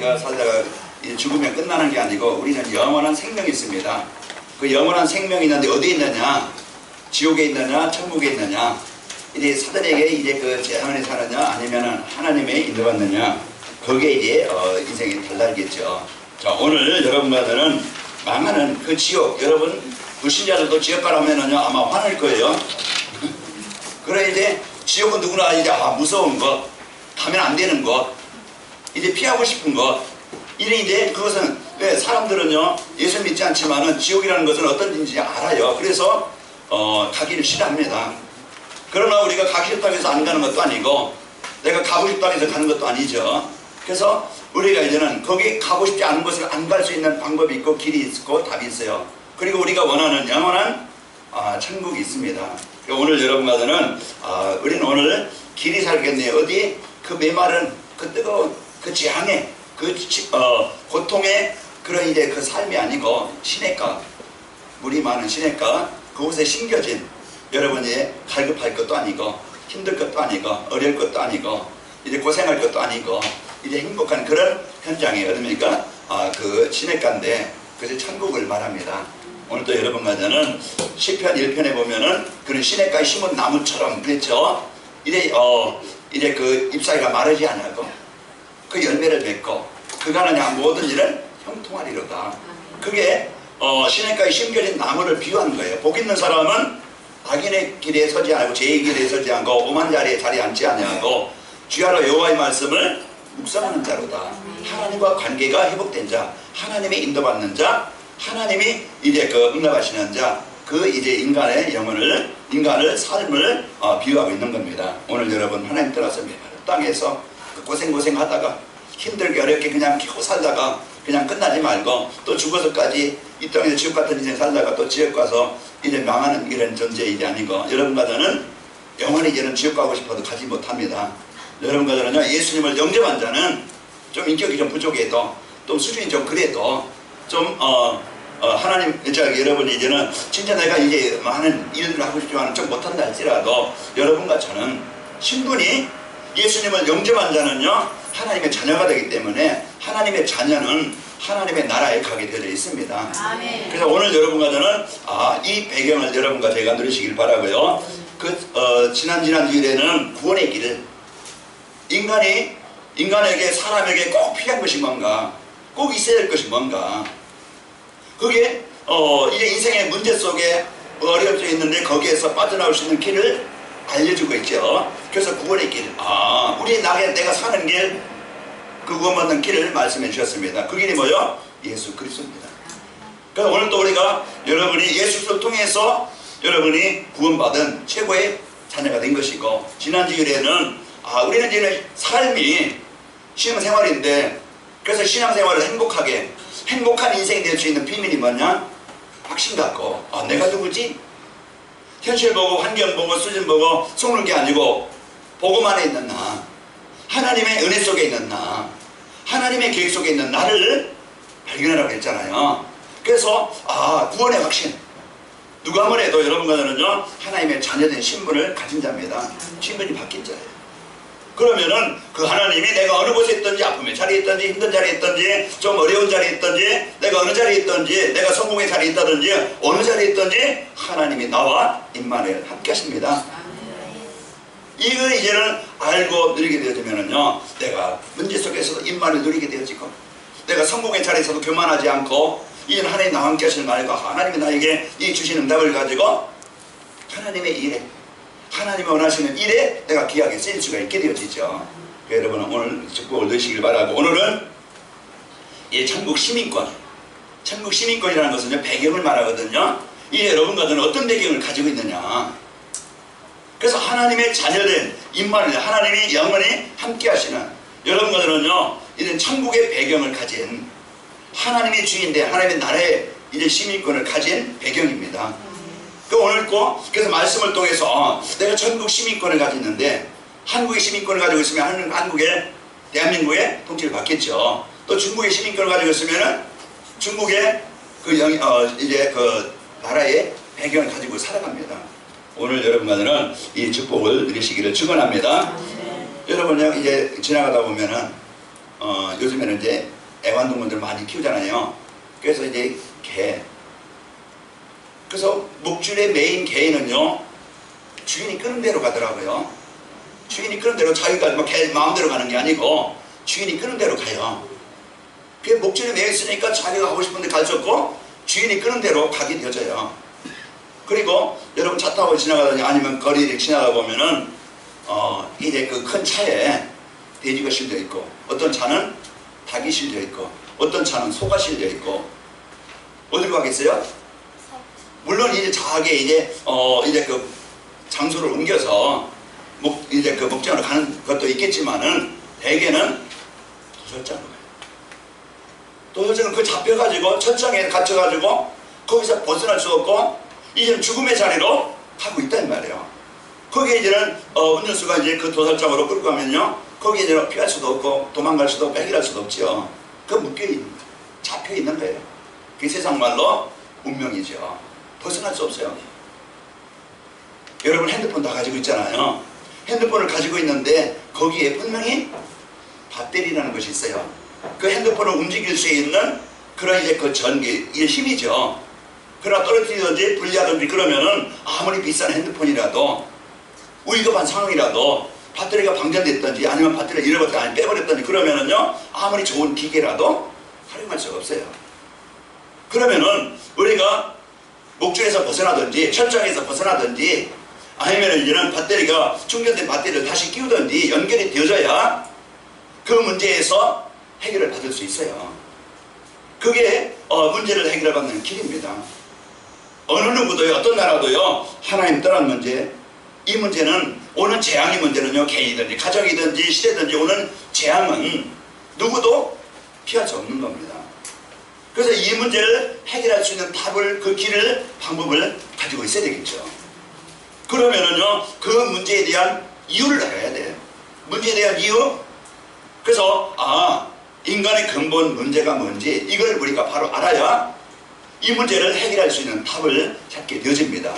우리가 살다가 죽으면 끝나는 게 아니고 우리는 영원한 생명이 있습니다. 그 영원한 생명이 있는데 어디에 있느냐? 지옥에 있느냐? 천국에 있느냐? 이제 사단에게 이제 그 재앙 안에 사느냐? 아니면은 하나님에 인도받느냐? 거기에 이제 인생이 달라지겠죠. 자, 오늘 여러분과는 망하는 그 지옥, 여러분 불신자들도 지옥 가라면은요 아마 화낼 거예요. 그래 이제 지옥은 누구나 이제 무서운 것, 가면 안 되는 것, 이제 피하고 싶은 것, 이래 이제 그것은 왜 사람들은요 예수 믿지 않지만은 지옥이라는 것은 어떤 짓인지 알아요. 그래서 가기를 싫어합니다. 그러나 우리가 가기 싫다고 해서 안 가는 것도 아니고 내가 가고 싶다고 해서 가는 것도 아니죠. 그래서 우리가 이제는 거기 가고 싶지 않은 곳을 안 갈 수 있는 방법이 있고 길이 있고 답이 있어요. 그리고 우리가 원하는 영원한 천국이 있습니다. 오늘 여러분과는 우리는 오늘 길이 살겠네요. 어디? 그 메마른 그 뜨거운 그 재앙의 그 고통의 그런 이제 그 삶이 아니고 시냇가, 물이 많은 시냇가, 그곳에 심겨진 여러분이 갈급할 것도 아니고 힘들 것도 아니고 어려울 것도 아니고 이제 고생할 것도 아니고 이제 행복한 그런 현장이 어딥니까? 그 시냇가인데 그래서 천국을 말합니다. 오늘도 여러분과 저는 시편 1편에 보면은 그런 시냇가에 심은 나무처럼 그랬죠. 이제 그 잎사귀가 마르지 않고 그 열매를 맺고 그가 하느냐 모든 일은 형통하리로다. 그게 시냇가에 심겨진 나무를 비유한 거예요. 복 있는 사람은 악인의 길에 서지 않고 죄의 길에 서지 않고 오만 자리에 자리 앉지 아니하고 주야로 여호와의 말씀을 묵상하는 자로다. 하나님과 관계가 회복된 자, 하나님의 인도받는 자, 하나님이 이제 그 응답하시는 자, 그 이제 인간의 영혼을, 인간을 삶을 비유하고 있는 겁니다. 오늘 여러분 하나님 따라서 땅에서 고생하다가 힘들게 어렵게 그냥 키고 살다가 그냥 끝나지 말고 또 죽어서까지 이 땅에서 지옥 같은 인생 살다가 또 지옥 가서 이제 망하는 이런 존재 이제 아니고 여러분과 저는 영원히 이제는 지옥 가고 싶어도 가지 못합니다. 여러분과 저는요 예수님을 영접한 자는 좀 인격이 좀 부족해도 또 수준이 좀 그래도 좀 하나님 여러분이 이제는 진짜 내가 이제 많은 일을 하고 싶지만 좀 못한다 할지라도 여러분과 저는 신분이 예수님을 영접한 자는요 하나님의 자녀가 되기 때문에 하나님의 자녀는 하나님의 나라에 가게 되어 있습니다. 아멘. 그래서 오늘 여러분과 저는 이 배경을 여러분과 제가 누리시길 바라고요. 지난 주일에는 구원의 길을 인간에게 사람에게 꼭 필요한 것이 뭔가, 꼭 있어야 될 것이 뭔가, 그게 이제 인생의 문제 속에 어려움이 있는데 거기에서 빠져나올 수 있는 길을 알려주고 있죠. 그래서 구원의 길, 내가 사는 길, 그 구원받는 길을 말씀해 주셨습니다. 그 길이 뭐요? 예수 그리스도입니다. 그래서 오늘 또 우리가 여러분이 예수 그리스도를 통해서 여러분이 구원받은 최고의 자녀가 된 것이고, 지난주일에는 우리는 이제 삶이 신앙생활인데, 그래서 신앙생활을 행복한 인생이 될 수 있는 비밀이 뭐냐? 확신 갖고 내가 누구지? 현실 보고 환경 보고 수준 보고 속는 게 아니고 복음 안에 있는 나, 하나님의 은혜 속에 있는 나, 하나님의 계획 속에 있는 나를 발견하라고 했잖아요. 그래서 구원의 확신, 누가 뭐래도 여러분과 저는요 하나님의 자녀된 신분을 가진 자입니다. 신분이 바뀐 자예요. 그러면은 그 하나님이 내가 어느 곳에 있든지, 아픔의 자리에 있든지, 힘든 자리에 있든지, 좀 어려운 자리에 있든지, 내가 어느 자리에 있든지, 내가 성공의 자리에 있다든지, 어느 자리에 있든지 하나님이 나와 임마누엘 함께 하십니다. 이걸 이제는 알고 누리게 되어지면은요 내가 문제 속에서도 임마누엘 누리게 되어지고, 내가 성공의 자리에서도 교만하지 않고 이제는 하나님 나와 함께 하시는 거 알고 하나님이 나에게 이 주신 응답을 가지고 하나님의 일에, 하나님이 원하시는 일에 내가 귀하게 쓰일 수가 있게 되어지죠. 여러분은 오늘 축복을 누리시길 바라고, 오늘은 이 천국 시민권이라는 것은 배경을 말하거든요. 이 여러분과 저는 어떤 배경을 가지고 있느냐. 그래서 하나님의 자녀된 임마누엘, 하나님이 영원히 함께 하시는 여러분과 저는요 이런 천국의 배경을 가진, 하나님의 주인데 하나님의 나라의 이제 시민권을 가진 배경입니다. 오늘 그래서 말씀을 통해서 내가 천국 시민권을 가지고 있는데, 한국의 시민권을 가지고 있으면 대한민국의 통치를 받겠죠. 또 중국의 시민권을 가지고 있으면 중국의 이제 그 나라의 배경을 가지고 살아갑니다. 오늘 여러분과는 이 축복을 누리시기를 축원합니다. 여러분 이제 지나가다 보면은 요즘에는 이제 애완동물들 많이 키우잖아요. 그래서 이제 개. 그래서 목줄의 메인 개는요, 주인이 끄는 대로 가더라고요. 주인이 끄는 대로 자기가 뭐 개 마음대로 가는 게 아니고 주인이 끄는 대로 가요. 그게 목줄에 매여 있으니까 자기가 가고 싶은데 갈 수 없고 주인이 끄는 대로 가게 되어져요. 그리고 여러분 차 타고 지나가더니 아니면 거리를 지나가 보면은 이제 그 큰 차에 돼지가 실려 있고, 어떤 차는 닭이 실려 있고, 어떤 차는 소가 실려 있고, 어디로 가겠어요? 물론 이제 자기 이제 그 장소를 옮겨서 이제 그 목장으로 가는 것도 있겠지만은 대개는 도살장으로 가요. 도살장은 그 잡혀가지고 철장에 갇혀가지고 거기서 벗어날 수 없고 이제는 죽음의 자리로 가고 있단 말이에요. 거기에 이제는 운전수가 이제 그 도살장으로 끌고 가면요, 거기에 이제 피할 수도 없고 도망갈 수도 없고 해결할 수도 없죠. 그 묶여있는, 잡혀있는 거예요. 그게 세상 말로 운명이죠. 벗어날 수 없어요. 여러분 핸드폰 다 가지고 있잖아요. 핸드폰을 가지고 있는데 거기에 분명히 배터리라는 것이 있어요. 그 핸드폰을 움직일 수 있는 그런 이제 그 전기, 이게 힘이죠. 그러나 떨어뜨리든지 분리하든지 그러면은 아무리 비싼 핸드폰이라도 위급한 상황이라도 배터리가 방전됐든지 아니면 배터리가 잃어버렸든지 아니면 빼버렸든지 그러면은요, 아무리 좋은 기계라도 활용할 수가 없어요. 그러면은 우리가 목줄에서 벗어나든지 철장에서 벗어나든지 아니면 이제는 배터리가 충전된 배터리를 다시 끼우든지 연결이 되어져야 그 문제에서 해결을 받을 수 있어요. 그게 문제를 해결받는 길입니다. 어느 누구도요, 어떤 나라도요, 하나님 떠난 문제, 이 문제는, 오는 재앙의 문제는요, 개인이든지 가정이든지 시대든지 오는 재앙은 누구도 피할 수 없는 겁니다. 그래서 이 문제를 해결할 수 있는 답을, 그 길을, 방법을 가지고 있어야 되겠죠. 그러면은요, 그 문제에 대한 이유를 알아야 돼요. 문제에 대한 이유. 그래서 인간의 근본 문제가 뭔지 이걸 우리가 바로 알아야 이 문제를 해결할 수 있는 답을 찾게 되어집니다.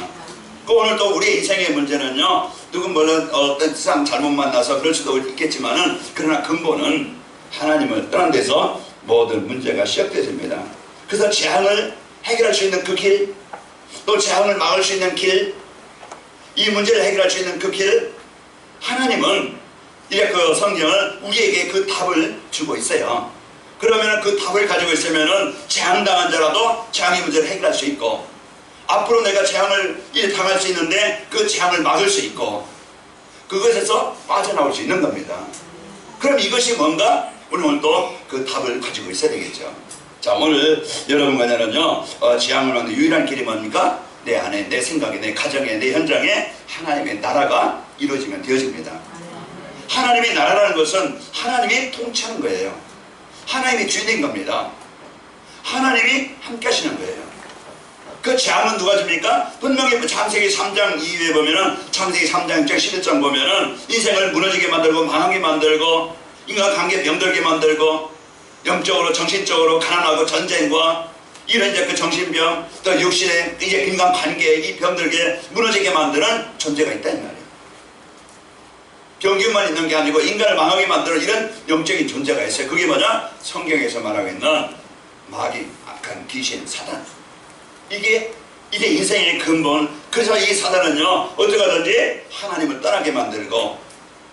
오늘 또 우리의 인생의 문제는요, 누군 물론 어떤 세상 잘못 만나서 그럴 수도 있겠지만은, 그러나 근본은 하나님을 떠난 데서 모든 문제가 시작되어집니다. 그래서 재앙을 해결할 수 있는 그 길, 또 재앙을 막을 수 있는 길, 이 문제를 해결할 수 있는 그 길, 하나님은 이제 그 성경을 우리에게 그 답을 주고 있어요. 그러면 그 답을 가지고 있으면은 재앙당한 자라도 재앙의 문제를 해결할 수 있고, 앞으로 내가 재앙을 당할 수 있는데 그 재앙을 막을 수 있고, 그것에서 빠져나올 수 있는 겁니다. 그럼 이것이 뭔가? 우리는 또 그 답을 가지고 있어야 되겠죠. 자, 오늘 여러분과는요, 재앙을 막는 유일한 길이 뭡니까? 내 안에, 내 생각에, 내 가정에, 내 현장에 하나님의 나라가 이루어지면 되어집니다. 하나님의 나라라는 것은 하나님이 통치하는 거예요. 하나님이 주인인 겁니다. 하나님이 함께 하시는 거예요. 그 재앙은 누가 줍니까? 분명히 창세기 3장 이후에 보면은, 창세기 3장 1장 11장 보면은 인생을 무너지게 만들고 망하게 만들고 인간관계 병들게 만들고 영적으로 정신적으로 가난하고 전쟁과 이런 이제 그 정신병, 또 육신의 이제 인간관계 이 병들게 무너지게 만드는 존재가 있다는 말이에요. 병균만 있는 게 아니고 인간을 망하게 만드는 이런 영적인 존재가 있어요. 그게 뭐냐? 성경에서 말하고 있는 마귀, 악한 귀신, 사단. 이게 인생의 근본. 그래서 이 사단은요, 어떻게 하든지 하나님을 떠나게 만들고,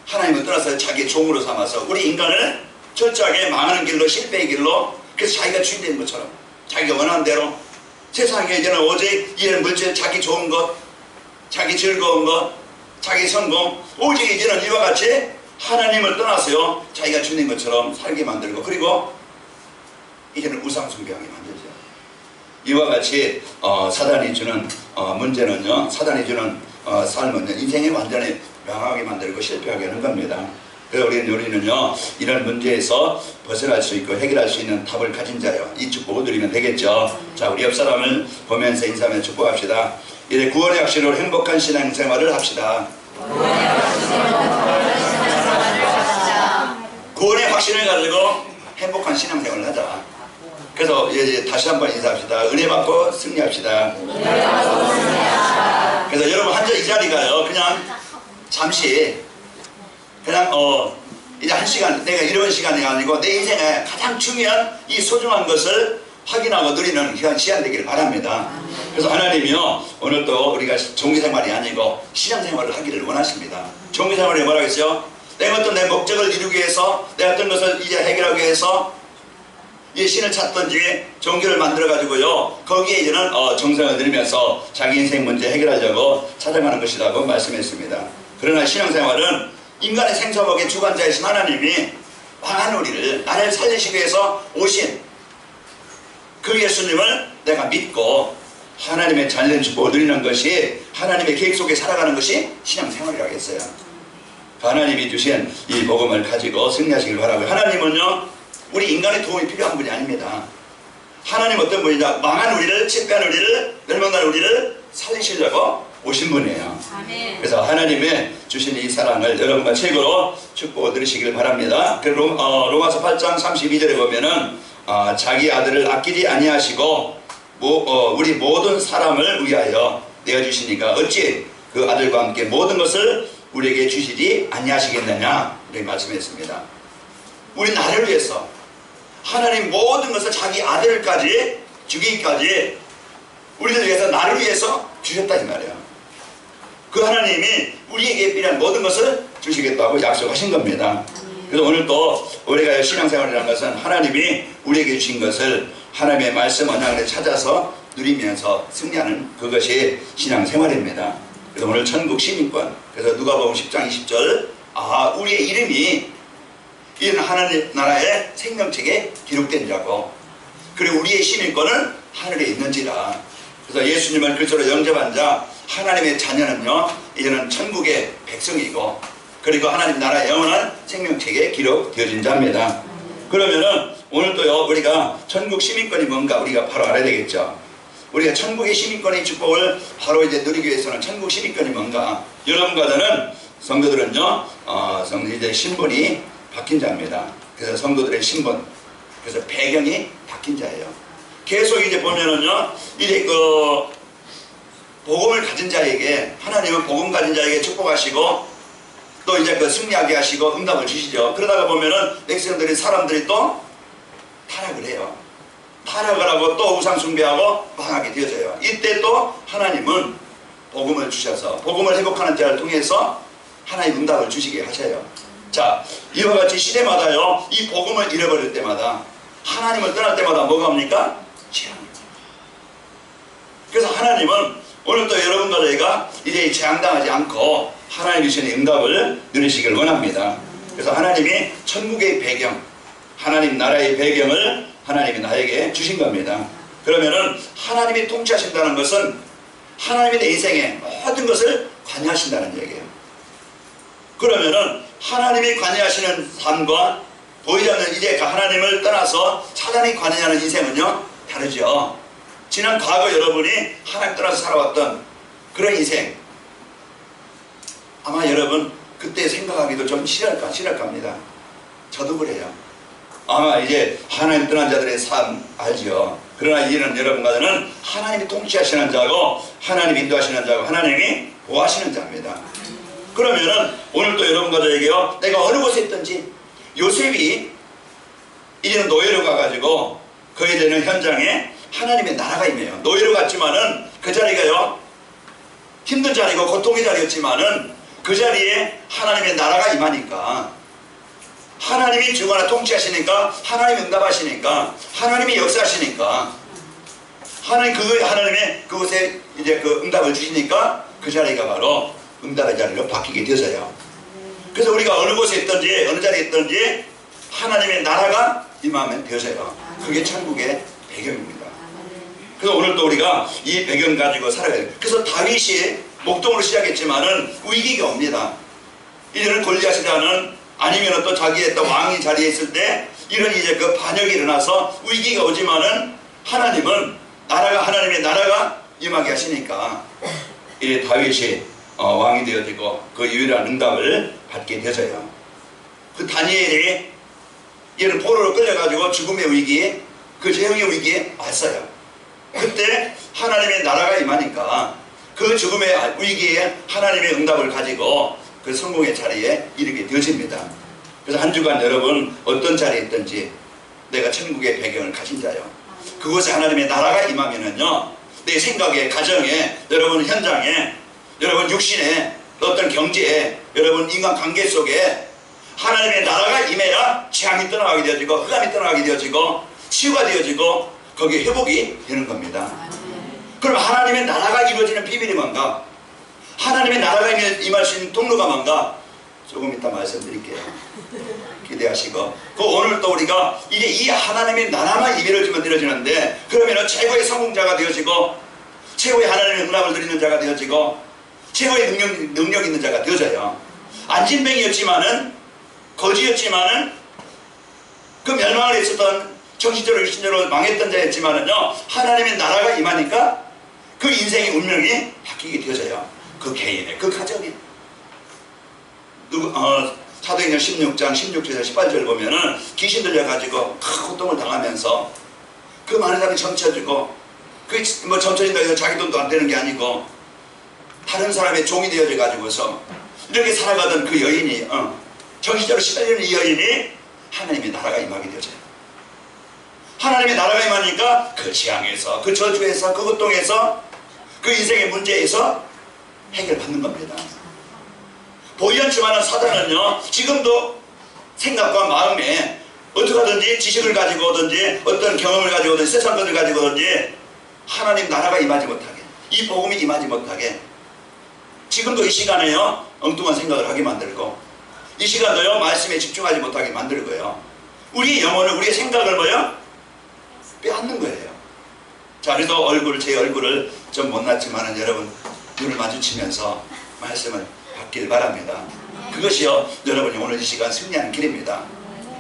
하나님을 떠나서 자기 종으로 삼아서 우리 인간을 철저하게 망하는 길로, 실패의 길로, 그래서 자기가 주인된 것처럼 자기가 원하는 대로 세상에 이제는 오직 이런 물질, 자기 좋은 것, 자기 즐거운 것, 자기 성공, 오직 이제는 이와 같이 하나님을 떠나서요, 자기가 주인 것처럼 살게 만들고, 그리고 이제는 우상 숭배하게 만들죠. 이와 같이 사단이 주는 문제는요, 사단이 주는 삶은 인생에 완전히 명하게 만들고 실패하게 하는 겁니다. 그래서 우리는요, 이런 문제에서 벗어날 수 있고 해결할 수 있는 답을 가진 자요, 이 축복을 드리면 되겠죠. 자, 우리 옆 사람을 보면서 인사하며 축복합시다. 이제 구원의 확신으로 행복한 신앙생활을 합시다. 구원의 확신을 가지고 행복한 신앙생활을 하자. 그래서 이제 다시 한번 인사합시다. 은혜 받고 승리합시다. 그래서 여러분 앉아 이 자리가요, 그냥 잠시 그냥 이제 한 시간, 내가 이런 시간이 아니고 내 인생에 가장 중요한 이 소중한 것을 확인하고 누리는 귀한 시간 되기를 바랍니다. 그래서 하나님이요, 오늘 또 우리가 종교생활이 아니고 신앙생활을 하기를 원하십니다. 종교생활이 뭐라고 했어요? 내가 어떤 내 목적을 이루기 위해서, 내가 어떤 것을 이제 해결하기 위해서 이 신을 찾든지 종교를 만들어가지고요, 거기에 이제는 정성을 들이면서 자기 인생 문제 해결하려고 찾아가는 것이라고 말씀했습니다. 그러나 신앙생활은 인간의 생사복의 주관자이신 하나님이 망한 우리를, 나를 살리시기 위해서 오신 그 예수님을 내가 믿고 하나님의 잘된 축복을 누리는 것이, 하나님의 계획 속에 살아가는 것이 신앙생활이라고 했어요. 하나님이 주신 이 복음을 가지고 승리하시길 바라고요. 하나님은요, 우리 인간의 도움이 필요한 분이 아닙니다. 하나님 어떤 분이냐? 망한 우리를, 실패한 우리를, 멸망한 우리를 살리시려고 오신 분이에요. 아멘. 그래서 하나님의 주신 이 사랑을 여러분과 최고로 축복을 누리시길 바랍니다. 로마서 8장 32절에 보면은 자기 아들을 아끼지 아니하시고 우리 모든 사람을 위하여 내어주시니까 어찌 그 아들과 함께 모든 것을 우리에게 주시지 아니하시겠느냐, 이렇게 말씀했습니다. 우리 나를 위해서 하나님 모든 것을 자기 아들까지 주기까지 우리를 위해서, 나를 위해서 주셨다 이 말이에요. 그 하나님이 우리에게 필요한 모든 것을 주시겠다고 약속하신 겁니다. 그래서 오늘 또 우리가 신앙생활이라는 것은 하나님이 우리에게 주신 것을 하나님의 말씀 언약을 찾아서 누리면서 승리하는 그것이 신앙생활입니다. 그래서 오늘 천국 시민권, 그래서 누가복음 10장 20절, 우리의 이름이 이런 하나님 나라의 생명책에 기록된다고, 그리고 우리의 시민권은 하늘에 있는지라. 그래서 예수님을 그리스도로 영접한 자, 하나님의 자녀는요, 이제는 천국의 백성이고, 그리고 하나님 나라의 영원한 생명책에 기록되어진 자입니다. 그러면은 오늘 또요, 우리가 천국 시민권이 뭔가 우리가 바로 알아야 되겠죠. 우리가 천국의 시민권의 축복을 바로 이제 누리기 위해서는 천국 시민권이 뭔가, 여러분과 저는 성도들은요, 이제 신분이 바뀐 자입니다. 그래서 성도들의 신분, 그래서 배경이 바뀐 자예요. 계속 이제 보면은요, 이제 그 복음을 가진 자에게, 하나님은 복음 가진 자에게 축복하시고 또 이제 그 승리하게 하시고 응답을 주시죠. 그러다가 보면은 백성들이, 사람들이 또 타락을 해요. 타락을 하고 또 우상 숭배하고 망하게 되어져요. 이때 또 하나님은 복음을 주셔서 복음을 회복하는 자를 통해서 하나님 응답을 주시게 하셔요. 자, 이와 같이 시대마다요, 이 복음을 잃어버릴 때마다, 하나님을 떠날 때마다 뭐가 옵니까? 재앙입니다. 그래서 하나님은 오늘 또 여러분과 저희가 이제 재앙당하지 않고 하나님이 주신 응답을 누리시길 원합니다. 그래서 하나님이 천국의 배경, 하나님 나라의 배경을 하나님이 나에게 주신 겁니다. 그러면은 하나님이 통치하신다는 것은 하나님이 내 인생에 모든 것을 관여하신다는 얘기예요. 그러면은 하나님이 관여하시는 삶과 보이지 않는 이제 하나님을 떠나서 사단이 관여하는 인생은요, 다르죠. 지난 과거 여러분이 하나님 떠나서 살아왔던 그런 인생, 아마 여러분 그때 생각하기도 좀 싫을 겁니다. 저도 그래요. 아마 이제 하나님 떠난 자들의 삶 알죠. 그러나 이제는 여러분과 저는 하나님이 통치하시는 자고, 하나님이 인도하시는 자고, 하나님이 보호하시는 자입니다. 그러면은 오늘도 여러분과 저에게요, 내가 어느 곳에 있든지, 요셉이 이제는 노예로 가가지고 거기에 되는 현장에 하나님의 나라가 임해요. 노예로 갔지만은 그 자리가요, 힘든 자리고 고통의 자리였지만은 그 자리에 하나님의 나라가 임하니까, 하나님이 주관하고 통치하시니까, 하나님이 응답하시니까, 하나님이 역사하시니까, 하나님의 그곳에 이제 그 응답을 주시니까 그 자리가 바로 응답의 자리로 바뀌게 되어서요. 그래서 우리가 어느 곳에 있든지 어느 자리에 있든지 하나님의 나라가 임하면 되어서요. 그게 천국의 배경입니다. 그래서 오늘 또 우리가 이 배경 가지고 살아가야 돼요. 그래서 다윗이 목동으로 시작했지만은 위기가 옵니다. 이제는 골리앗이라는, 아니면 또 자기의 또 왕이 자리에 있을 때 이런 이제 그 반역이 일어나서 위기가 오지만은 하나님은 하나님의 나라가 임하게 하시니까 이 다윗이 왕이 되어지고 그 유일한 응답을 받게 되어져요. 그 다니엘이 이런 포로로 끌려가지고 죽음의 위기에, 그 재앙의 위기에 왔어요. 그때 하나님의 나라가 임하니까 그 죽음의 위기에 하나님의 응답을 가지고 그 성공의 자리에 이르게 되어집니다. 그래서 한 주간 여러분 어떤 자리에 있든지 내가 천국의 배경을 가진 자요. 그곳에 하나님의 나라가 임하면은요, 내 생각에, 가정에, 여러분 현장에, 여러분 육신에, 어떤 경제에, 여러분 인간관계 속에 하나님의 나라가 임해야 재앙이 떠나가게 되어지고 흑암이 떠나가게 되어지고 치유가 되어지고 거기에 회복이 되는 겁니다. 그럼 하나님의 나라가 이루어지는 비밀이 뭔가? 하나님의 나라가 임할 수 있는 통로가 뭔가? 조금 이따 말씀드릴게요. 기대하시고. 오늘 또 우리가 이제 이 하나님의 나라만 이루어지면 되어지는데, 그러면 최고의 성공자가 되어지고 최고의 하나님의 응답을 누리는 자가 되어지고 최고의 능력 있는 자가 되어져요. 안진뱅이였지만은, 거지였지만은, 그 멸망을 했었던 정신적으로 육신적으로 망했던 자였지만은요, 하나님의 나라가 임하니까 그 인생의 운명이 바뀌게 되어져요. 그 개인의, 그 가정이. 사도행전 16장 16절에서 18절 보면은 귀신 들려가지고 큰 고통을 당하면서 그 많은 사람이 점쳐지고, 그 뭐 점쳐진다 해서 자기 돈도 안 되는 게 아니고 다른 사람의 종이 되어져 가지고서 이렇게 살아가던 그 여인이, 정신적으로 시달리는 이 여인이 하나님의 나라가 임하게 되어져요. 하나님의 나라가 임하니까 그 재앙에서, 그 저주에서, 그 고통에서, 그 인생의 문제에서 해결받는 겁니다. 보이지 않지만 사단은요, 지금도 생각과 마음에 어떻게 하든지 지식을 가지고 오든지 어떤 경험을 가지고 오든지 세상 것을 가지고 오든지 하나님 나라가 임하지 못하게, 이 복음이 임하지 못하게 지금도 이 시간에요 엉뚱한 생각을 하게 만들고, 이 시간도요 말씀에 집중하지 못하게 만들고요, 우리의 영혼을, 우리의 생각을 뭐요? 빼앗는 거예요. 자, 그래서 제 얼굴을 좀 못났지만은 여러분 눈을 마주치면서 말씀을 받길 바랍니다. 그것이요 여러분이 오늘 이 시간 승리하는 길입니다.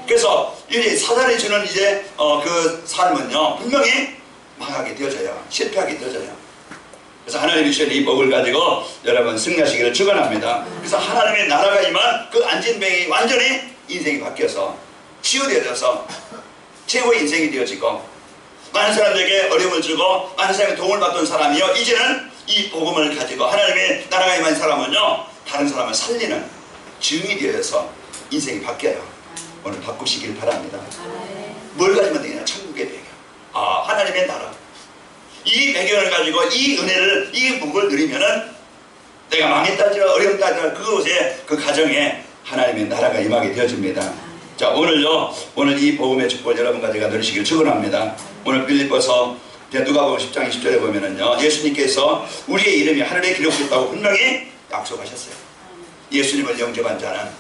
그래서 이 사단이 주는 이제 그 삶은요 분명히 망하게 되어져요. 실패하게 되어져요. 그래서 하나님이 주신 이 복을 가지고 여러분 승리하시기를 축원합니다. 그래서 하나님의 나라가 임한 그 안진뱅이 완전히 인생이 바뀌어서 치유되어져서 최고의 인생이 되어지고, 많은 사람들에게 어려움을 주고 많은 사람에게 도움을 받던 사람이요, 이제는 이 복음을 가지고 하나님의 나라가 임한 사람은요 다른 사람을 살리는 증인이 되어서 인생이 바뀌어요. 오늘 바꾸시길 바랍니다. 뭘 가지면 되냐? 천국의 배경, 하나님의 나라, 이 배경을 가지고 이 은혜를, 이 복을 누리면은 내가 망했다 할지라도 어렵다 할지라도 그곳에, 그 가정에 하나님의 나라가 임하게 되어집니다. 자, 오늘요, 오늘 이 복음의 축복을 여러분과 제가 누리시길 축원합니다. 오늘 빌립보서 누가복음 10장 20절에 보면은요, 예수님께서 우리의 이름이 하늘에 기록됐다고 분명히 약속하셨어요. 예수님을 영접한 자는,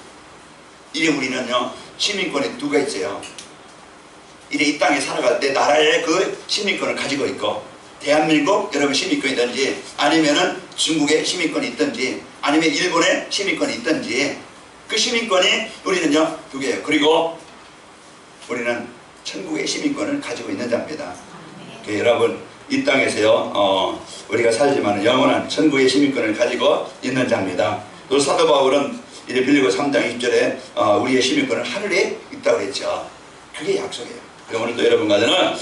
이제 우리는요 시민권이 누가 있어요? 이제 이 땅에 살아갈 때 나라의 그 시민권을 가지고 있고, 대한민국 여러분 시민권이 있든지, 아니면은 중국의 시민권이 있든지, 아니면 일본의 시민권이 있든지, 그 시민권이 우리는요 두 개예요. 그리고 우리는 천국의 시민권을 가지고 있는 자입니다. 여러분 이 땅에서요 우리가 살지만 영원한 천국의 시민권을 가지고 있는 자입니다. 또 사도 바울은 이제 빌립보 3장 20절에 우리의 시민권은 하늘에 있다고 했죠. 그게 약속이에요. 오늘도 여러분과 저는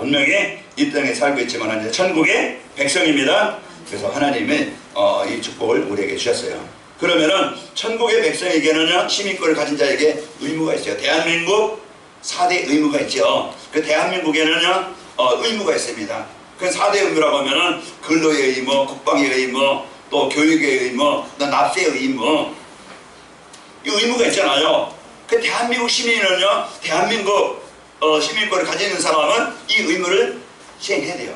분명히 이 땅에 살고 있지만 이제 천국의 백성입니다. 그래서 하나님의 이 축복을 우리에게 주셨어요. 그러면은 천국의 백성에게는요 시민권을 가진 자에게 의무가 있어요. 대한민국 4대 의무가 있죠. 그 대한민국에는요 의무가 있습니다. 그 4대 의무라고 하면은 근로의 의무, 국방의 의무, 또 교육의 의무, 또 납세의 의무, 이 의무가 있잖아요. 그 대한민국 시민은요, 대한민국 시민권을 가지는 사람은 이 의무를 시행해야 돼요.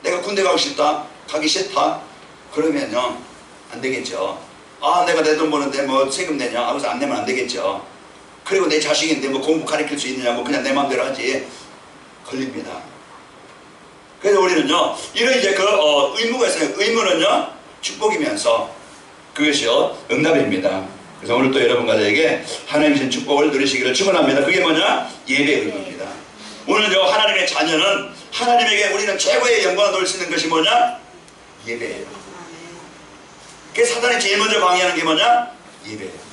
내가 군대 가고 싶다, 가기 싫다, 그러면요 안 되겠죠. 내가 내 돈 버는데 뭐 세금 내냐, 그래서 안 내면 안 되겠죠. 그리고 내 자식인데 뭐 공부 가르칠 수 있느냐, 뭐 그냥 내 마음대로 하지, 걸립니다. 그래서 우리는요 이런 이제 그 의무가 있어요. 의무는요 축복이면서 그것이요 응답입니다. 그래서 오늘 또 여러분과 저에게 하나님 주신 축복을 누리시기를 축원합니다. 그게 뭐냐? 예배 의무입니다. 오늘요 하나님의 자녀는, 하나님에게 우리는 최고의 영광을 돌릴 수 있는 것이 뭐냐? 예배예요. 그 사단이 제일 먼저 방해하는 게 뭐냐? 예배예요.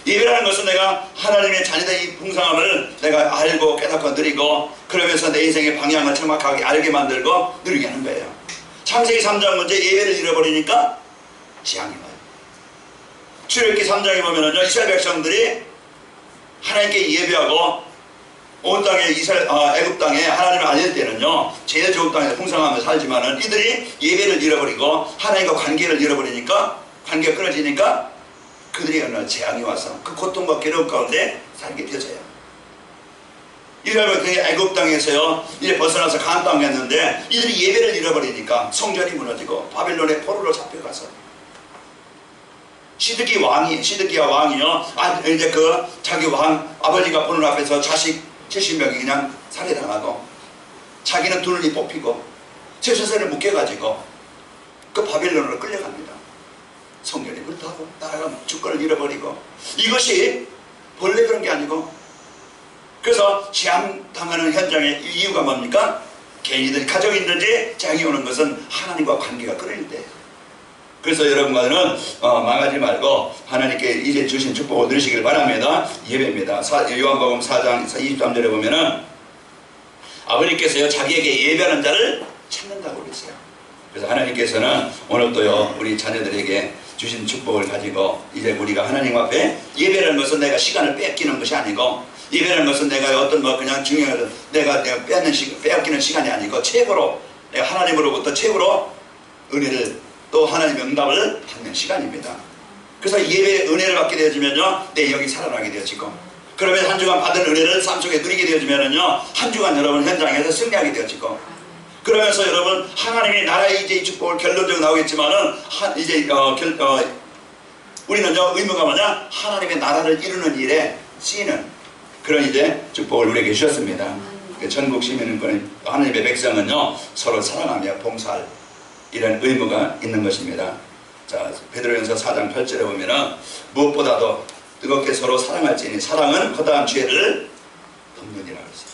예배라는 것은 내가 하나님의 자녀된 이 풍성함을 내가 알고 깨닫고 누리고, 그러면서 내 인생의 방향을 정확하게 알게 만들고 누리게 하는 거예요. 창세기 3장 문제 예배를 잃어버리니까 재앙이 와요. 출애굽기 3장에 보면은요, 이스라엘 백성들이 하나님께 예배하고 온 땅에 애굽 땅에 하나님을 알릴 때는요, 제일 좋은 땅에서 풍성하며 살지만은 이들이 예배를 잃어버리고 하나님과 관계를 잃어버리니까, 관계가 끊어지니까 그들이 어느 재앙이 와서 그 고통과 괴로움 가운데 살게 되어져요. 이스라엘 백성이 애굽 땅에서요, 이제 벗어나서 가나안 땅에 갔는데 이들이 예배를 잃어버리니까 성전이 무너지고 바벨론의 포로로 잡혀가서 시드기야 왕이요, 이제 그 자기 왕 아버지가 보는 앞에서 자식 70명이 그냥 살해당하고, 자기는 두 눈이 뽑히고 쇠사슬을 묶여가지고 그 바벨론으로 끌려갑니다. 성전이 불타고 나라가 주권을 잃어버리고, 이것이 본래 그런 게 아니고, 그래서 재앙당하는 현장의 이유가 뭡니까? 개인이든 가족이든지 재앙이 오는 것은 하나님과 관계가 끊어질 때. 그래서 여러분과는 망하지 말고 하나님께 이제 주신 축복을 누리시길 바랍니다. 예배입니다. 요한복음 4장 23절에 보면은 아버님께서요, 자기에게 예배하는 자를 찾는다고 그랬어요. 그래서 하나님께서는 오늘도요, 우리 자녀들에게 주신 축복을 가지고 이제 우리가 하나님 앞에, 예배라는 것은 내가 시간을 뺏기는 것이 아니고, 예배라는 것은 내가 어떤 그냥 중요한 내가 빼앗기는 시간이 아니고, 최고로 내가 하나님으로부터 최고로 은혜를, 또 하나님의 응답을 받는 시간입니다. 그래서 예배의 은혜를 받게 되어지면요, 내 영이 살아나게 되어지고, 그러면 한 주간 받은 은혜를 삶 속에 누리게 되어지면요, 한 주간 여러분 현장에서 승리하게 되어지고, 그러면서 여러분 하나님의 나라의 이제 이 축복을 결론적으로 나오겠지만은 우리는요, 의무가 뭐냐? 하나님의 나라를 이루는 일에 쓰이는 그런 이제 축복을 우리에게 주셨습니다. 전국 시민은, 하나님의 백성은요, 서로 사랑하며 봉사할 이런 의무가 있는 것입니다. 자, 베드로전서 4장 8절에 보면은 무엇보다도 뜨겁게 서로 사랑할지니 사랑은 허다한 죄를 덮느니라 그랬어요.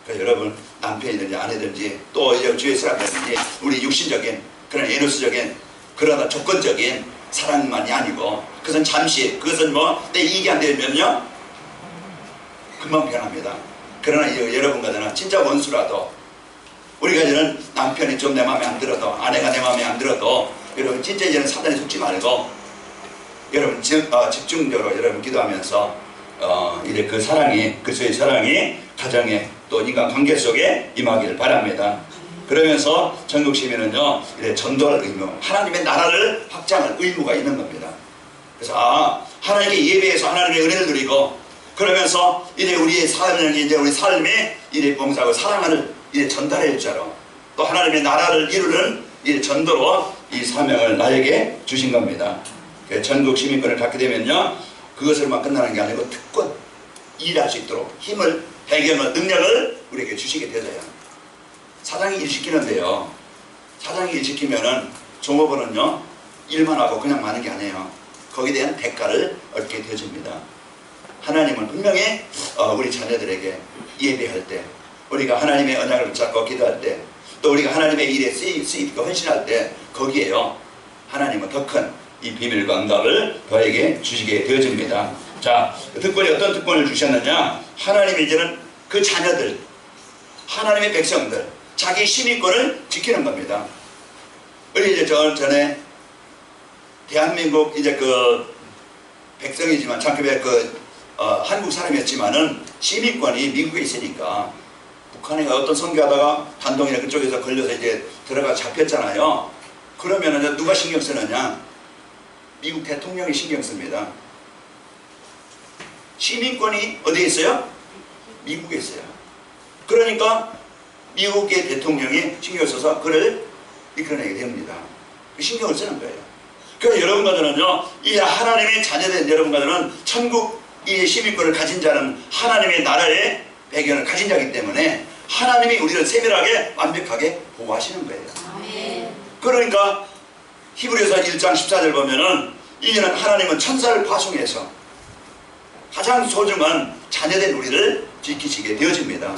그러니까 여러분, 남편이든지 아내든지 또 이제 주의 사람이든지 우리 육신적인 그런 에노스적인 그러나 조건적인 사랑만이 아니고, 그것은 잠시, 그것은 뭐 내 이익이 안 되면요 금방 변합니다. 그러나 여러분과 저는 진짜 원수라도, 우리가 이제는 남편이 좀 내 마음에 안 들어도, 아내가 내 마음에 안 들어도, 여러분 진짜 이제는 사단에 속지 말고 여러분 집중적으로 여러분 기도하면서 이제 그 사랑이, 그리스도의 사랑이 가정에 또 인간 관계 속에 임하기를 바랍니다. 그러면서 전국 시민은요, 이제 전도할 의무, 하나님의 나라를 확장할 의무가 있는 겁니다. 그래서 하나님께 예배해서 하나님의 은혜를 누리고, 그러면서 이제 우리의 삶이, 이제 우리 삶에 이제 봉사하고 사랑을 이제 전달해 주자로, 또 하나님의 나라를 이루는 이 전도로 이 사명을 나에게 주신 겁니다. 전국 시민권을 갖게 되면요, 그것을만 끝나는 게 아니고 특권, 일할 수 있도록 힘을, 배경을, 능력을 우리에게 주시게 되어요. 사장이 일 시키는데요, 사장이 일 시키면은 종업원은요, 일만 하고 그냥 마는 게 아니에요. 거기에 대한 대가를 얻게 되어집니다. 하나님은 분명히 우리 자녀들에게 예배할 때, 우리가 하나님의 언약을 붙잡고 기도할 때, 또 우리가 하나님의 일에 쓰이고 헌신할 때, 거기에요, 하나님은 더 큰 이 비밀과 응답을 저에게 주시게 되어집니다. 자, 특권이 어떤 특권을 주셨느냐? 하나님이 이제는 그 자녀들, 하나님의 백성들, 자기 시민권을 지키는 겁니다. 우리 이제 전에 대한민국 이제 그 백성이지만 장급의 한국 사람이었지만은 시민권이 미국에 있으니까, 북한에 어떤 선교하다가 단동이나 그쪽에서 걸려서 이제 들어가 잡혔잖아요. 그러면은 누가 신경 쓰느냐? 미국 대통령이 신경 씁니다. 시민권이 어디에 있어요? 미국에 있어요. 그러니까 미국의 대통령이 신경 써서 그를 이끌어내게 됩니다. 신경을 쓰는 거예요. 그래서 여러분과 저는요, 이 하나님의 자녀된 여러분과 저는 천국 이 시민권을 가진 자는 하나님의 나라의 배경을 가진 자이기 때문에 하나님이 우리를 세밀하게 완벽하게 보호하시는 거예요. 그러니까 히브리서 1장 14절 보면은, 이제는 하나님은 천사를 파송해서 가장 소중한 자녀된 우리를 지키시게 되어집니다.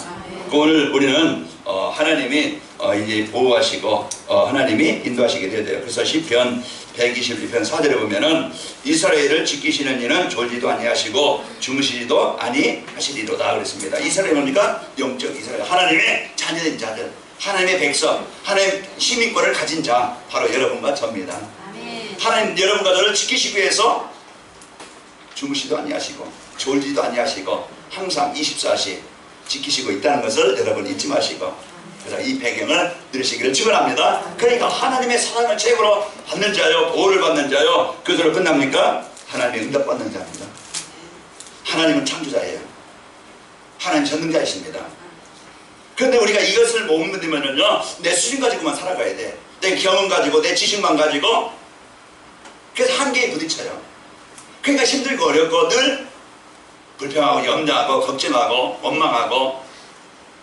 오늘 우리는 하나님이 이제 보호하시고 하나님이 인도하시게 되어요. 그래서 시편 122편 4절에 보면은 이스라엘을 지키시는 이는 졸지도 아니하시고 주무시지도 아니하시리로다 그랬습니다. 이스라엘이 뭡니까? 영적 이스라엘, 하나님의 자녀된 자들, 하나님의 백성, 하나님 시민권을 가진 자, 바로 여러분과 저입니다. 하나님 여러분과 저를 지키시기 위해서 주무시도 아니하시고 졸지도 아니하시고 항상 24시 지키시고 있다는 것을 여러분 잊지 마시고, 그래서 이 배경을 들으시기를 축원합니다. 그러니까 하나님의 사랑을 최고로 받는 자요, 보호를 받는 자요, 그것으로 끝납니까? 하나님의 응답받는 자입니다. 하나님은 창조자예요. 하나님 전능자이십니다. 그런데 우리가 이것을 못 믿으면요, 내 수준 가지고만 살아가야 돼. 내 경험 가지고, 내 지식만 가지고. 그래서 한계에 부딪혀요. 그러니까 힘들고 어렵고 늘 불평하고 염려하고 걱정하고 원망하고.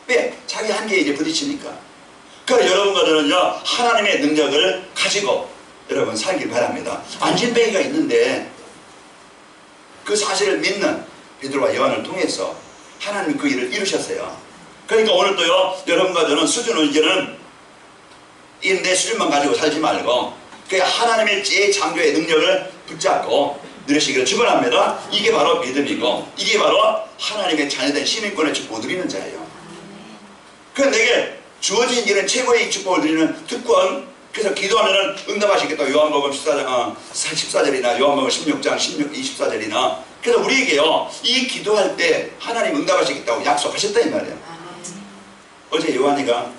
왜? 자기 한계에 이제 부딪히니까. 그러니까 여러분과 저는요, 하나님의 능력을 가지고 여러분 살길 바랍니다. 안진뱅이가 있는데 그 사실을 믿는 베드로와 요한을 통해서 하나님이 그 일을 이루셨어요. 그러니까 오늘도요, 여러분과 저는 수준은 이제는 이 내 수준만 가지고 살지 말고 그 하나님의 제 창조의 능력을 붙잡고 누리시기를 축원합니다. 이게 바로 믿음이고, 이게 바로 하나님의 자녀된 시민권의 축복을 누리는 자예요. 그 내게 주어진 일은 최고의 축복을 누리는 특권. 그래서 기도하면은 응답하시겠다. 요한복음 14절이나 요한복음 16장 24절이나. 그래서 우리에게요, 이 기도할 때 하나님 응답하시겠다고 약속하셨다 이 말이에요. 어제 요한이가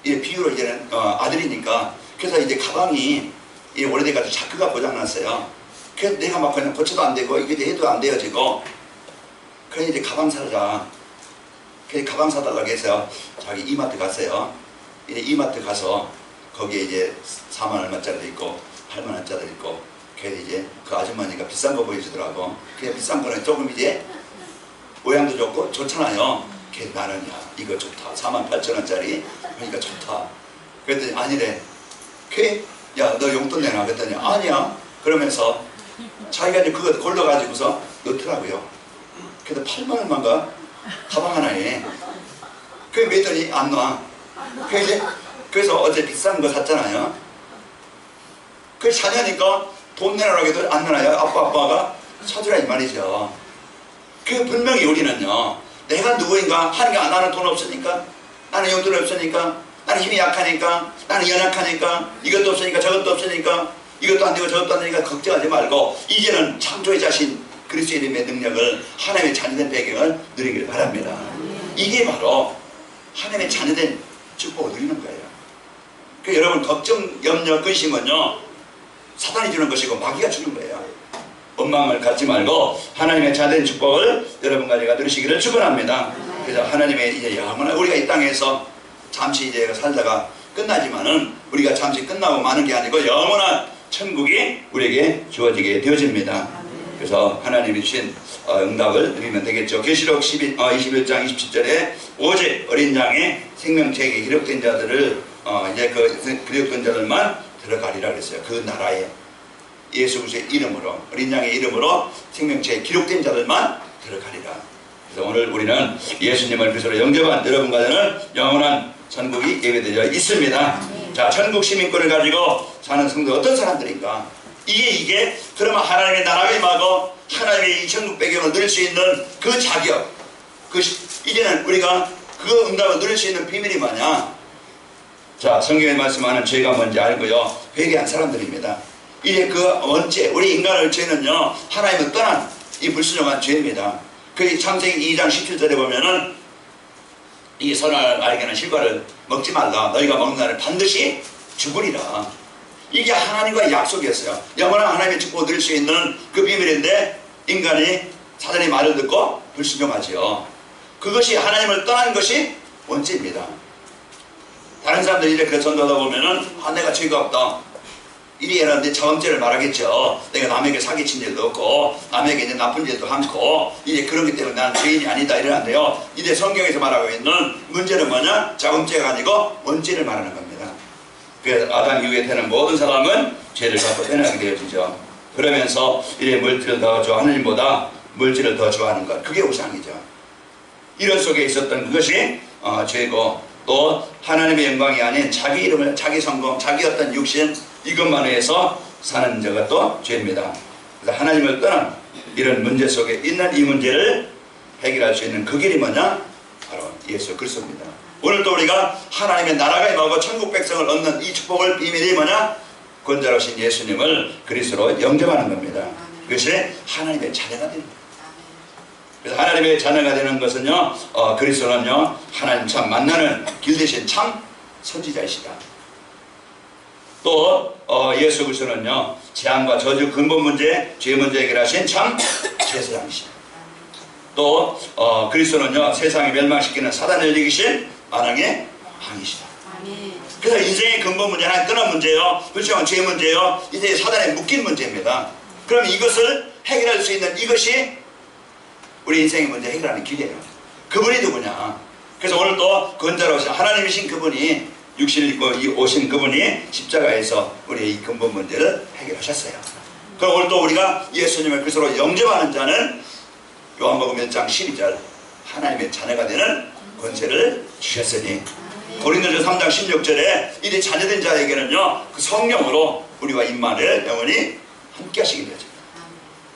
이 비유로 이제는 아들이니까, 그래서 이제 가방이 오래돼가지고 자크가 고장났어요. 그래서 내가 막 그냥 고쳐도 안 되고 이게 해도 안 되어지고, 그래서 이제 가방 사자. 그래서 가방 사달라고 해서 자기 이마트 갔어요. 이제 이마트 가서 거기에 이제 4만 얼마짜리도 있고 8만 원짜리도 있고. 그래서 이제 그 아주머니가 비싼 거 보여주더라고. 그냥 비싼 거는 조금 이제 모양도 좋고 좋잖아요. 그래서 나는 야 이거 좋다. 48,000원짜리 그러니까 좋다. 그랬더니 아니래. 야 너 용돈 내놔. 그랬더니 아니야. 그러면서 자기가 이제 그거 골라가지고서 넣더라고요. 그래서 8만 원만가 가방 하나에. 그래 매더니 안 놔. 그래서 어제 비싼 거 샀잖아요. 그 자녀니까 돈 내놔라고 해도 안 내놔요. 아빠가 사주라 이 말이죠. 그 분명히 우리는요, 내가 누구인가 하니까 나는 돈 없으니까, 나는 용돈이 없으니까, 나는 힘이 약하니까, 나는 연약하니까, 이것도 없으니까 저것도 없으니까, 이것도 안 되고 저것도 안 되니까 걱정하지 말고 이제는 창조의 자신 그리스도의 이름의 능력을, 하나님의 자녀된 배경을 누리길 바랍니다. 이게 바로 하나님의 자녀된 축복을 누리는 거예요. 그러니까 여러분 걱정, 염려, 근심은요 사단이 주는 것이고 마귀가 주는 거예요. 원망을 갖지 말고 하나님의 자녀된 축복을 여러분과 제가 누리시기를 축원합니다. 그래서 하나님의 이제 영원한, 우리가 이 땅에서 잠시 이제 살다가 끝나지만은 우리가 잠시 끝나고 마는 게 아니고 영원한 천국이 우리에게 주어지게 되어집니다. 그래서 하나님이 주신 응답을 누리면 되겠죠. 계시록 21장 27절에 오직 어린 양의 생명책에 기록된 자들을 이제 그 기록된 자들만 들어가리라 그랬어요. 그 나라에 예수 그리스도의 이름으로, 어린 양의 이름으로 생명책에 기록된 자들만 들어가리라. 그래서 오늘 우리는 예수님을 그리스도로 영접한 여러분과 저는 영원한 천국이 예배되어 있습니다. 자, 천국 시민권을 가지고 사는 성도 어떤 사람들인가? 이게 그러면 하나님의 나라가 임하고 하나님의 이 천국 배경을 누릴 수 있는 그 자격, 이제는 우리가 그 응답을 누릴 수 있는 비밀이 뭐냐? 자, 성경에 말씀하는 죄가 뭔지 알고요, 회개한 사람들입니다. 이제 그 원죄, 우리 인간의 죄는요, 하나님을 떠난 이 불순종한 죄입니다. 그 창세기 2장 17절에 보면은 이 선을 알게는 실과를 먹지 말라. 너희가 먹는 날에 반드시 죽으리라. 이게 하나님과의 약속이었어요. 영원한 하나님의 축복을 누릴 수 있는 그 비밀인데 인간이 사단의 말을 듣고 불순종하지요. 그것이 하나님을 떠나는 것이 원죄입니다. 다른 사람들이 이렇게 전도하다 보면은 내가 죄가 없다. 이리 해라는데 자범죄를 말하겠죠. 내가 남에게 사기친 일도 없고 남에게 이제 나쁜 일도 않고 이제 그런기 때문에 나는 죄인이 아니다 이러는데요. 이제 성경에서 말하고 있는 문제는 뭐냐? 자범죄가 아니고 원죄를 말하는 겁니다. 그래서 아담 이후에 태어난 모든 사람은 죄를 갖고 태어나게 되어지죠. 그러면서 이제 물질을 더 좋아하는 일보다 물질을 더 좋아하는 것, 그게 우상이죠. 이런 속에 있었던 그것이 죄고, 또 하나님의 영광이 아닌 자기 이름을, 자기 성공, 자기 어떤 육신 이것만 위해서 사는 자가 또 죄입니다. 그래서 하나님을 떠난 이런 문제 속에 있는 이 문제를 해결할 수 있는 그 길이 뭐냐? 바로 예수 그리스도입니다. 오늘도 우리가 하나님의 나라가 임하고 천국 백성을 얻는 이 축복을 비밀이 뭐냐? 권자로신 예수님을 그리스도로 영접하는 겁니다. 그것이 하나님의 자녀가 되는 거예요. 그래서 하나님의 자녀가 되는 것은요, 그리스도는요, 하나님 참 만나는 길 대신 참 선지자이시다. 또 예수 그리스도는요, 재앙과 저주 근본 문제, 죄 문제 해결하신 참 제사장이시다. 또 그리스도는요, 세상을 멸망시키는 사단을 이기신 만왕의 왕이시다. 그래서 인생의 근본 문제, 하나님 떠난 문제요, 불쌍한 죄 문제요, 이제 사단에 묶인 문제입니다. 그럼 이것을 해결할 수 있는 이것이 우리 인생의 문제 해결하는 길이에요. 그분이 누구냐? 그래서 오늘 또 건자로 오신 하나님이신 그분이 육신을 입고 오신 그분이 십자가에서 우리의 이 근본 문제를 해결하셨어요. 그럼 오늘 또 우리가 예수님을 그리스도로 영접하는 자는 요한복음 1장 12절 하나님의 자녀가 되는 권세를 주셨으니, 고린도전서 3장 16절에 이제 자녀된 자에게는요, 그 성령으로 우리와 임마누엘 영원히 함께 하시게 되죠.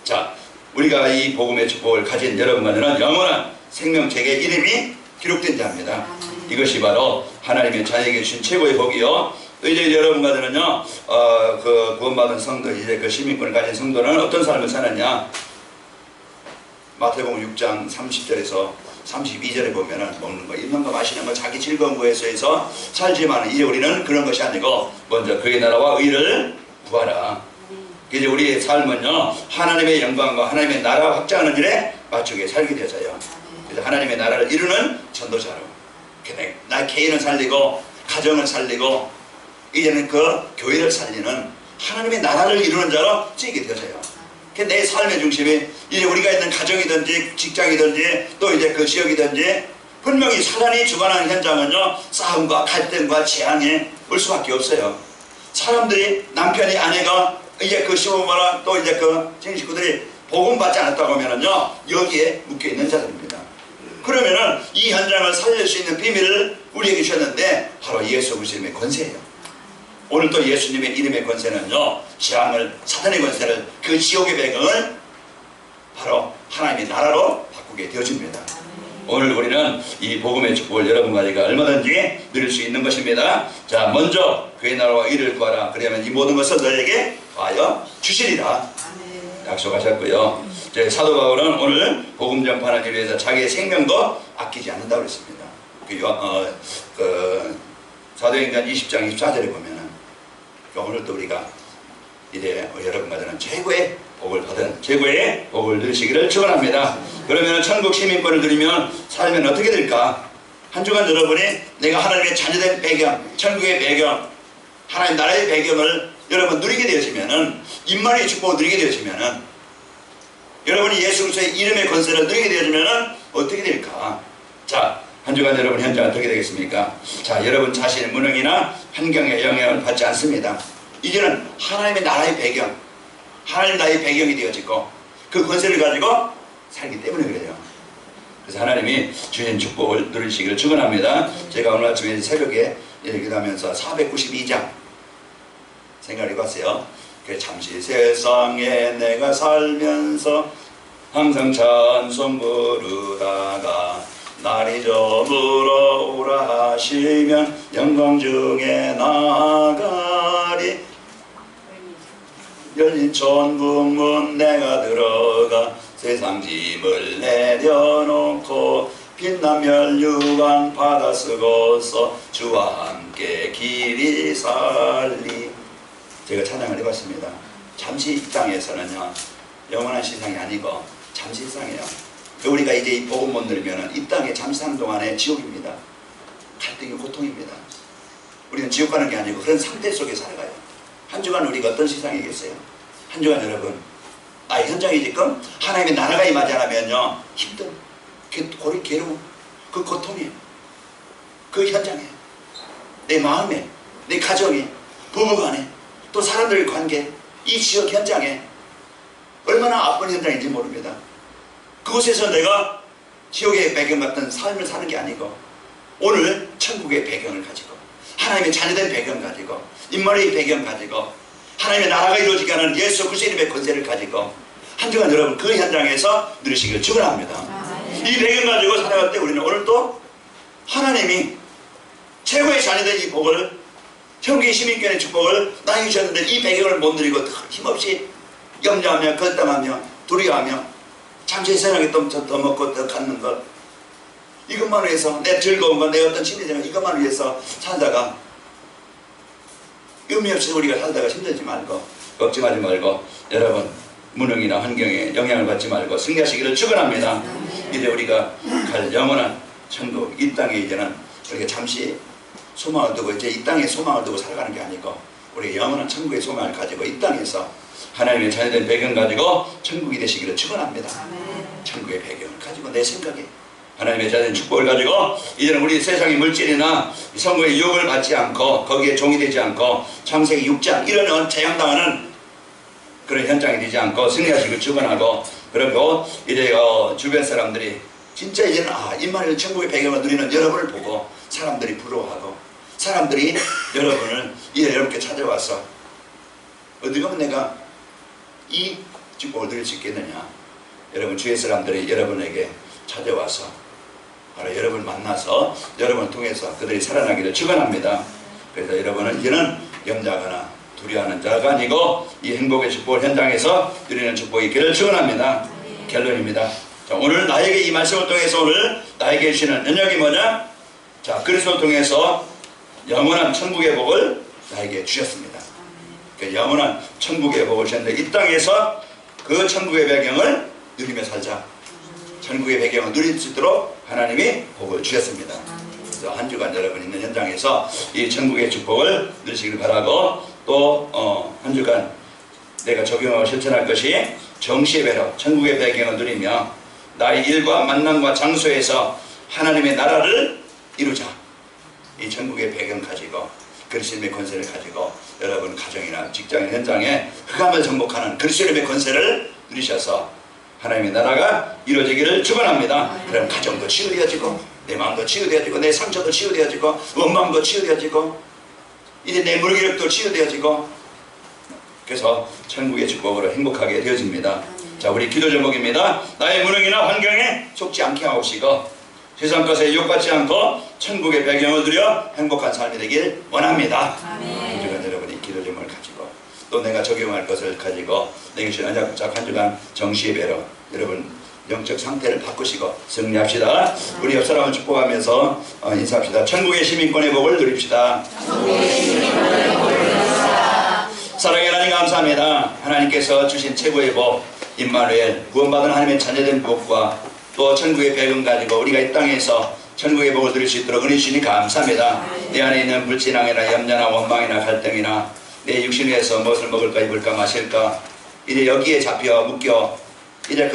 자, 우리가 이 복음의 축복을 가진 여러분과는 영원한 생명책의 이름이 기록된 자입니다. 이것이 바로 하나님의 자녀에게 주신 최고의 복이요. 또 이제 여러분과는요, 그 구원받은 성도, 이제 그 시민권을 가진 성도는 어떤 삶을 사느냐? 마태복음 6장 30절에서 32절에 보면은 먹는 거, 입는 거, 마시는 거, 자기 즐거운 거에 서 살지만 이제 우리는 그런 것이 아니고 먼저 그의 나라와 의를 구하라. 이제 우리의 삶은요, 하나님의 영광과 하나님의 나라 확장하는 일에 맞추게 살게 되어져요. 그래서 하나님의 나라를 이루는 전도자로, 나 개인을 살리고 가정을 살리고 이제는 그 교회를 살리는 하나님의 나라를 이루는 자로 쓰이게 되어져요. 내 삶의 중심이 이제 우리가 있는 가정이든지 직장이든지 또 이제 그 지역이든지 분명히 사단이 주관하는 현장은요, 싸움과 갈등과 재앙이 올 수밖에 없어요. 사람들이, 남편이, 아내가 이제 그 시부모나 또 이제 그 식구들이 복음받지 않았다고 하면은요, 여기에 묶여있는 자들입니다. 그러면은 이 현장을 살릴 수 있는 비밀을 우리에게 주셨는데 바로 예수 그리스도의 권세예요. 오늘 또 예수님의 이름의 권세는요, 재앙을, 사탄의 권세를, 그 지옥의 배경을 바로 하나님의 나라로 바꾸게 되어집니다. 오늘 우리는 이 복음의 축복을 여러분과 제가 얼마든지 누릴 수 있는 것입니다. 자, 먼저 그의 나라와 의를 구하라. 그러면 이 모든 것을 너에게 더하여 주시리라 약속하셨고요. 사도 바울은 오늘 복음 전파하기 위해서 자기의 생명도 아끼지 않는다고 그랬습니다. 사도행전 20장 24절에 보면은 오늘 또 우리가 이제 여러분과 저는 최고의 복을 받은, 최고의 복을 누리시기를 축원합니다. 그러면 천국 시민권을 누리면 살면 어떻게 될까? 한 주간 여러분이 내가 하나님의 자녀된 배경, 천국의 배경, 하나님 나라의 배경을 여러분 누리게 되어지면은, 임마누엘의 축복을 누리게 되어지면은, 여러분이 예수 그리스도의 이름의 권세를 누리게 되어지면은 어떻게 될까? 자, 한 주간 여러분 현장 어떻게 되겠습니까? 자, 여러분 자신의 무능이나 환경에 영향을 받지 않습니다. 이제는 하나님의 나라의 배경, 하나님 나라의 배경이 되어지고 그 권세를 가지고 살기 때문에 그래요. 그래서 하나님이 주신 축복을 누리시기를 축원합니다. 제가 오늘 아침에 새벽에 이렇게 하면서 492장 생각해봤어요. 잠시 세상에 내가 살면서 항상 찬송 부르다가 날이 저물어 오라 하시면 영광 중에 나가리. 열린 천국문 내가 들어가 세상 짐을 내려놓고 빛난 멸류관 받아 쓰고서 주와 함께 길이 살리. 제가 찬양을 해봤습니다. 잠시 이 땅에서는요, 영원한 세상이 아니고 잠시 세상이에요. 우리가 이제 이 복음 못 누리면 이 땅에 잠시 사는 동안에 지옥입니다. 갈등이 고통입니다. 우리는 지옥 가는 게 아니고 그런 상태 속에 살아가요. 한 주간 우리가 어떤 세상이겠어요? 한 주간 여러분, 현장이 지금 하나님의 나라가 임하지 않으면요, 힘든, 고리 괴로움, 그 고통이, 그 현장에, 내 마음에, 내 가정에, 부부간에, 또 사람들의 관계, 이 지역 현장에 얼마나 아픈 현장인지 모릅니다. 그곳에서 내가 지옥의 배경 같은 삶을 사는 게 아니고 오늘 천국의 배경을 가지고 하나님의 자녀된 배경 가지고 임마누엘의 배경 가지고 하나님의 나라가 이루어지게 하는 예수 그리스도의 이름의 권세를 가지고 한 주간 여러분 그 현장에서 누리시기를 축원합니다. 이 배경 가지고 살아갈 때 우리는 오늘 또 하나님이 최고의 자녀된 이 복을, 천국의 시민권의 축복을 나에게 주셨는데 이 배경을 못 누리고 힘없이 염려하며 걱정하며 두려워하며 잠시 세상에 또 먹고 또 갖는 것, 이것만 위해서 내 즐거운 것, 내 어떤 심리적인 이것만 위해서 살다가 의미 없이 우리가 살다가 힘들지 말고 걱정하지 말고 여러분 무능이나 환경에 영향을 받지 말고 승리하시기를 축원합니다. 이제 우리가 갈 영원한 천국, 이 땅에 이제는 우리가 잠시 소망을 두고 이제 이 땅에 소망을 두고 살아가는 게 아니고 우리 영원한 천국의 소망을 가지고 이 땅에서 하나님의 자녀된 배경 가지고 천국이 되시기를 축원합니다. 천국의 배경을 가지고 내 생각에 하나님의 자녀된 축복을 가지고 이제는 우리 세상의 물질이나 성공의 유혹을 받지 않고 거기에 종이 되지 않고 창세기 6장 이런 재앙당하는 그런 현장이 되지 않고 승리하시기를 축원하고, 그리고 이제 주변 사람들이 진짜 이제는 임마누엘 천국의 배경을 누리는 여러분을 보고 사람들이 부러워하고 사람들이 여러분을 이제 여러분께 찾아와서 어디 가면 내가 이 축복을 누릴 수 있겠느냐, 여러분 주의 사람들이 여러분에게 찾아와서 바로 여러분을 만나서 여러분을 통해서 그들이 살아나기를 축원합니다. 그래서 여러분은 이제는 염려하거나 두려워하는 자가 아니고 이 행복의 축복을 현장에서 누리는 축복이 있기를 축원합니다. 결론입니다. 자, 오늘 나에게 이 말씀을 통해서 오늘 나에게 주시는 능력이 뭐냐? 자, 그리스도를 통해서 영원한 천국의 복을 나에게 주셨습니다. 그 영원한 천국의 복을 주셨는데 이 땅에서 그 천국의 배경을 누리며 살자. 천국의 배경을 누릴 수 있도록 하나님이 복을 주셨습니다. 그래서 한 주간 여러분 있는 현장에서 이 천국의 축복을 누리시길 바라고, 또 한 주간 내가 적용하고 실천할 것이 정시의 배로 천국의 배경을 누리며 나의 일과 만남과 장소에서 하나님의 나라를 이루자. 이 천국의 배경 가지고 그리스도의 권세를 가지고 여러분 가정이나 직장인 현장에 흑암을 정복하는 그리스도의 권세를 누리셔서 하나님의 나라가 이루어지기를 축원합니다. 그럼 가정도 치유되어지고 내 마음도 치유되어지고 내 상처도 치유되어지고 원망도 치유되어지고 이제 내 무기력도 치유되어지고 그래서 천국의 축복으로 행복하게 되어집니다. 자, 우리 기도 제목입니다. 나의 무능이나 환경에 속지 않게 하옵시고 세상 것에 유혹받지 않고 천국의 배경을 누려 행복한 삶이 되길 원합니다. 한 주간 여러분이 기도 제목을 가지고 또 내가 적용할 것을 가지고 내게 주신 언약 한 주간 정시의 배로 여러분 영적 상태를 바꾸시고 승리합시다. 우리 옆 사람을 축복하면서 인사합시다. 천국의 시민권의 복을 누립시다. 사랑의 하나님 감사합니다. 하나님께서 주신 최고의 복 임마누엘 구원받은 하나님의 자녀된 복과 또 천국의 배경 가지고 우리가 이 땅에서 천국의 복을 누릴 수 있도록 은혜 주시니 감사합니다. 내 안에 있는 불신앙이나 염려나 원망이나 갈등이나 내 육신 위에서 무엇을 먹을까 입을까 마실까 이제 여기에 잡혀 묶여 이제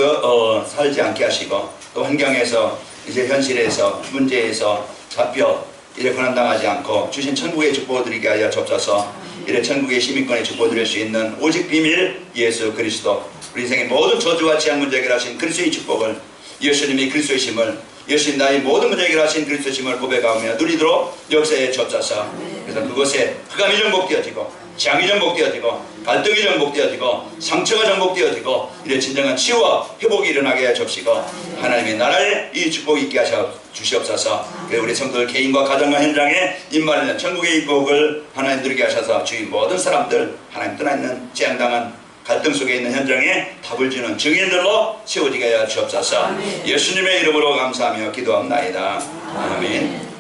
살지 않게 하시고 또 환경에서 이제 현실에서 문제에서 잡혀 이제 고난당하지 않고 주신 천국의 축복을 드리게 하여 주옵소서. 이래 천국의 시민권의 축복을 드릴 수 있는 오직 비밀 예수 그리스도 우리 인생의 모든 저주와 재앙 문제 해결하신 그리스도의 축복을 예수님이 그리스도의 심을 예수님 나의 모든 문제 해결하신 그리스도의 심을 고백하며 누리도록 역사에 주옵소서. 그래서 그것에 흑암이 정복되어지고 재앙이 정복되어지고 갈등이 정복되어지고 상처가 정복되어지고 이래 진정한 치유와 회복이 일어나게 해 주옵시고 하나님의 나라에 이 축복이 있게 하셔 주시옵소서. 그래서 우리 성도들 개인과 가정과 현장에 임마누엘 천국의 복을 하나님 누리게 하셔서 주위 모든 사람들 하나님 떠나있는 재앙당한 갈등 속에 있는 현장에 답을 주는 증인들로 세워지게 하여 주옵소서. 예수님의 이름으로 감사하며 기도합나이다. 아멘.